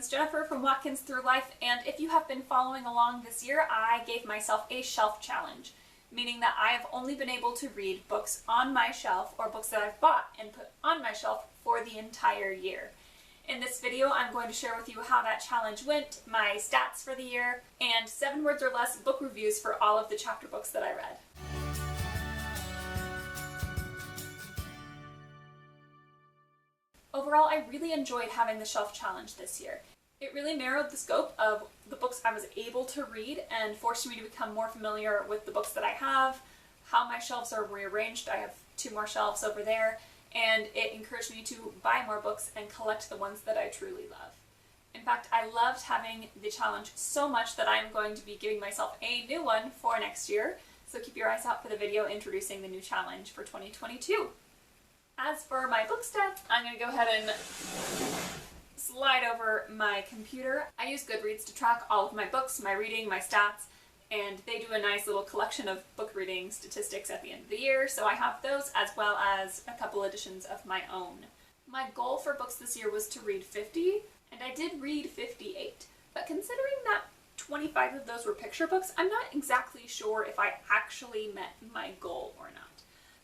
name's Jennifer from Watkins Through Life, and if you have been following along this year, I gave myself a shelf challenge, meaning that I have only been able to read books on my shelf or books that I've bought and put on my shelf for the entire year. In this video, I'm going to share with you how that challenge went, my stats for the year, and 7 words or less book reviews for all of the chapter books that I read. Overall, I really enjoyed having the shelf challenge this year. It really narrowed the scope of the books I was able to read and forced me to become more familiar with the books that I have, how my shelves are rearranged. I have 2 more shelves over there, and it encouraged me to buy more books and collect the ones that I truly love. In fact, I loved having the challenge so much that I'm going to be giving myself a new one for next year, so keep your eyes out for the video introducing the new challenge for 2022. As for my book stats, I'm going to go ahead and slide over my computer. I use Goodreads to track all of my books, my reading, my stats, and they do a nice little collection of book reading statistics at the end of the year, so I have those as well as a couple editions of my own. My goal for books this year was to read 50, and I did read 58, but considering that 25 of those were picture books, I'm not exactly sure if I actually met my goal or not.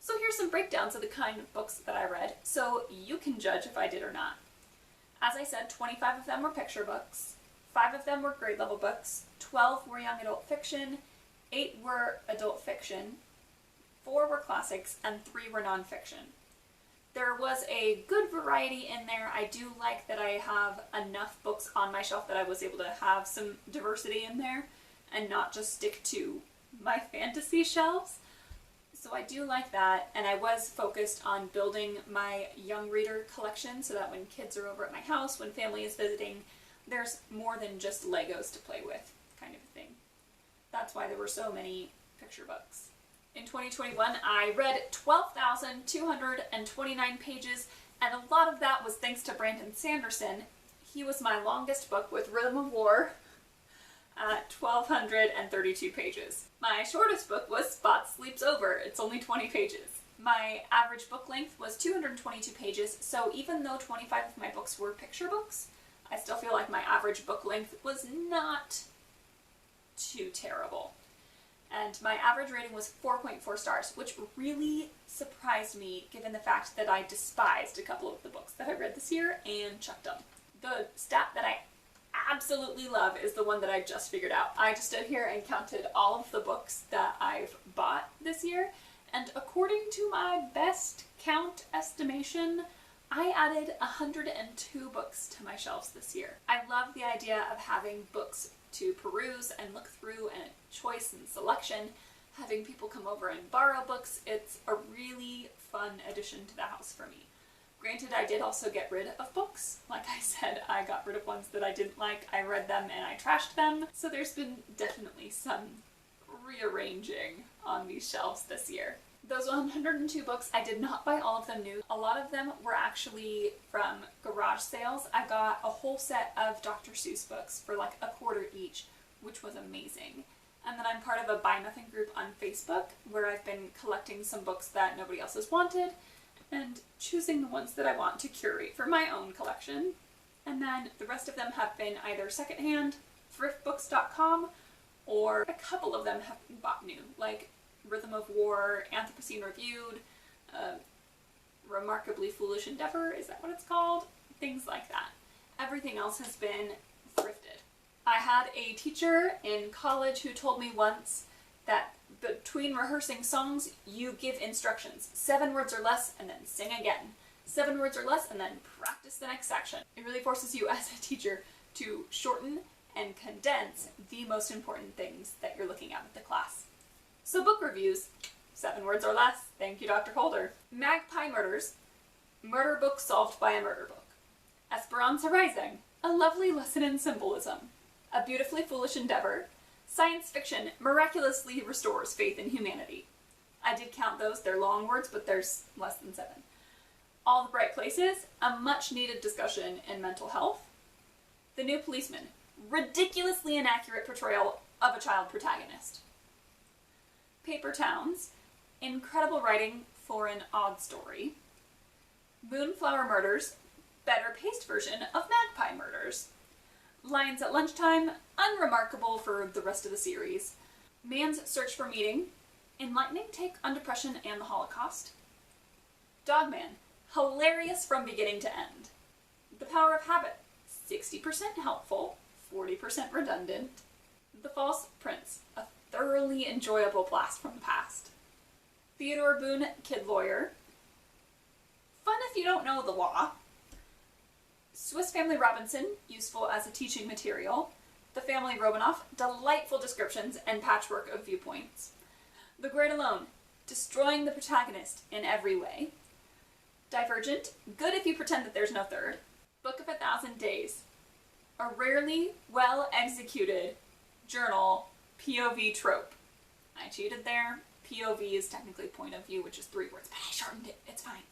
So here's some breakdowns of the kind of books that I read, so you can judge if I did or not. As I said, 25 of them were picture books, 5 of them were grade level books, 12 were young adult fiction, 8 were adult fiction, 4 were classics, and 3 were nonfiction. There was a good variety in there. I do like that I have enough books on my shelf that I was able to have some diversity in there and not just stick to my fantasy shelves. So I do like that, and I was focused on building my young reader collection so that when kids are over at my house, when family is visiting, there's more than just Legos to play with, kind of a thing. That's why there were so many picture books. In 2021, I read 12,229 pages, and a lot of that was thanks to Brandon Sanderson. He was my longest book with Rhythm of War at 1,232 pages. My shortest book was Spot Sleeps Over. It's only 20 pages. My average book length was 222 pages, so even though 25 of my books were picture books, I still feel like my average book length was not too terrible. And my average rating was 4.4 stars, which really surprised me given the fact that I despised a couple of the books that I read this year and chucked them. The stat that I absolutely love is the one that I just figured out. I just stood here and counted all of the books that I've bought this year, and according to my best count estimation, I added 102 books to my shelves this year. I love the idea of having books to peruse and look through and choice and selection, having people come over and borrow books. It's a really fun addition to the house for me. Granted, I did also get rid of books. Like I said, I got rid of ones that I didn't like, I read them and I trashed them. So there's been definitely some rearranging on these shelves this year. Those 102 books, I did not buy all of them new. A lot of them were actually from garage sales. I got a whole set of Dr. Seuss books for like $1/4 each, which was amazing. And then I'm part of a Buy Nothing group on Facebook where I've been collecting some books that nobody else has wanted and choosing the ones that I want to curate for my own collection. And then the rest of them have been either secondhand, thriftbooks.com, or a couple of them have been bought new, like Rhythm of War, Anthropocene Reviewed, Remarkably Foolish Endeavor, is that what it's called? Things like that. Everything else has been thrifted. I had a teacher in college who told me once that between rehearsing songs, you give instructions. 7 words or less, and then sing again. 7 words or less, and then practice the next section. It really forces you as a teacher to shorten and condense the most important things that you're looking at with the class. So book reviews, 7 words or less, thank you Dr. Holder. Magpie Murders, murder book solved by a murder book. Esperanza Rising, a lovely lesson in symbolism. A Beautifully Foolish Endeavor, science fiction miraculously restores faith in humanity. I did count those, they're long words, but there's less than 7. All the Bright Places, a much needed discussion in mental health. The New Policeman, ridiculously inaccurate portrayal of a child protagonist. Paper Towns, incredible writing for an odd story. Moonflower Murders, better paced version of Magpie Murders. Lions at Lunchtime, unremarkable for the rest of the series. Man's Search for Meaning, enlightening take on depression and the Holocaust. Dogman, hilarious from beginning to end. The Power of Habit, 60% helpful, 40% redundant. The False Prince, a thoroughly enjoyable blast from the past. Theodore Boone, Kid Lawyer, fun if you don't know the law. Swiss Family Robinson, useful as a teaching material. The Family Romanoff, delightful descriptions and patchwork of viewpoints. The Great Alone, destroying the protagonist in every way. Divergent, good if you pretend that there's no third. Book of 1,000 Days, a rarely well-executed journal POV trope. I cheated there. POV is technically point of view, which is 3 words, but I shortened it. It's fine.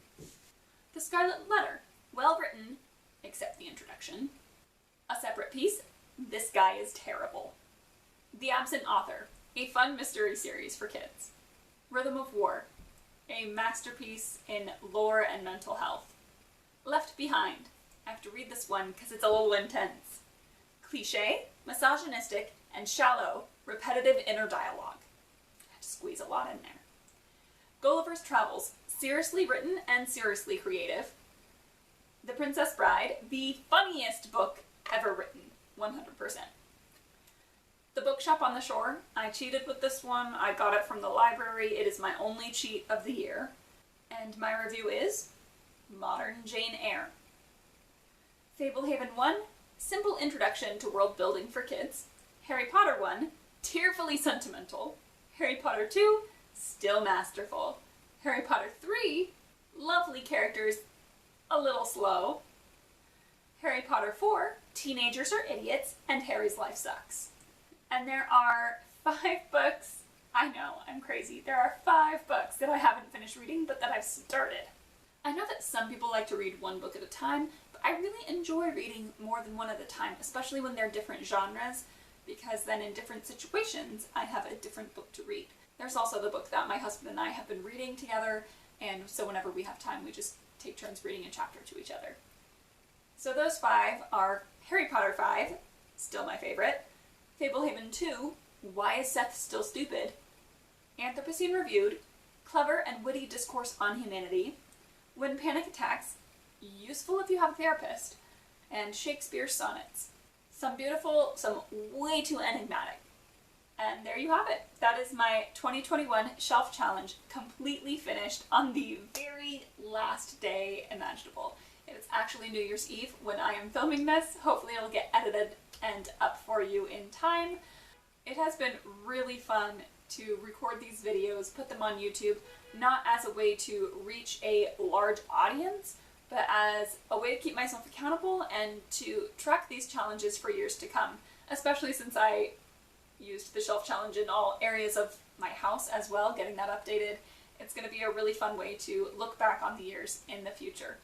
The Scarlet Letter, well written, except the introduction. A Separate Piece, this guy is terrible. The Absent Author, a fun mystery series for kids. Rhythm of War, a masterpiece in lore and mental health. Left Behind, I have to read this one because it's a little intense. Cliché, misogynistic, and shallow, repetitive inner dialogue. I have to squeeze a lot in there. Gulliver's Travels, seriously written and seriously creative. The Princess Bride, the funniest book ever written, 100%. The Bookshop on the Shore, I cheated with this one. I got it from the library. It is my only cheat of the year. And my review is Modern Jane Eyre. Fablehaven 1, simple introduction to world building for kids. Harry Potter 1, tearfully sentimental. Harry Potter 2, still masterful. Harry Potter 3, lovely characters, a little slow. Harry Potter 4, teenagers are idiots and Harry's life sucks. And there are 5 books, I know, I'm crazy. There are 5 books that I haven't finished reading, but that I've started. I know that some people like to read one book at a time, but I really enjoy reading more than one at a time, especially when they're different genres, because then in different situations, I have a different book to read. There's also the book that my husband and I have been reading together, and so whenever we have time, we just take turns reading a chapter to each other. So those 5 are Harry Potter 5, still my favorite, Fablehaven 2, Why is Seth Still Stupid?, Anthropocene Reviewed, Clever and Witty Discourse on Humanity, When Panic Attacks, useful if you have a therapist, and Shakespeare's Sonnets. Some beautiful, some way too enigmatic. And there you have it. That is my 2021 shelf challenge, completely finished on the very last day imaginable. It's actually New Year's Eve when I am filming this. Hopefully it'll get edited and up for you in time. It has been really fun to record these videos, put them on YouTube, not as a way to reach a large audience, but as a way to keep myself accountable and to track these challenges for years to come, especially since I used the shelf challenge in all areas of my house as well, getting that updated. It's going to be a really fun way to look back on the years in the future.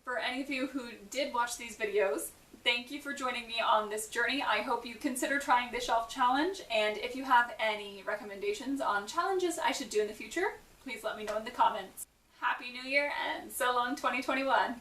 For any of you who did watch these videos, thank you for joining me on this journey. I hope you consider trying the shelf challenge, and if you have any recommendations on challenges I should do in the future, please let me know in the comments. Happy New Year and so long 2021!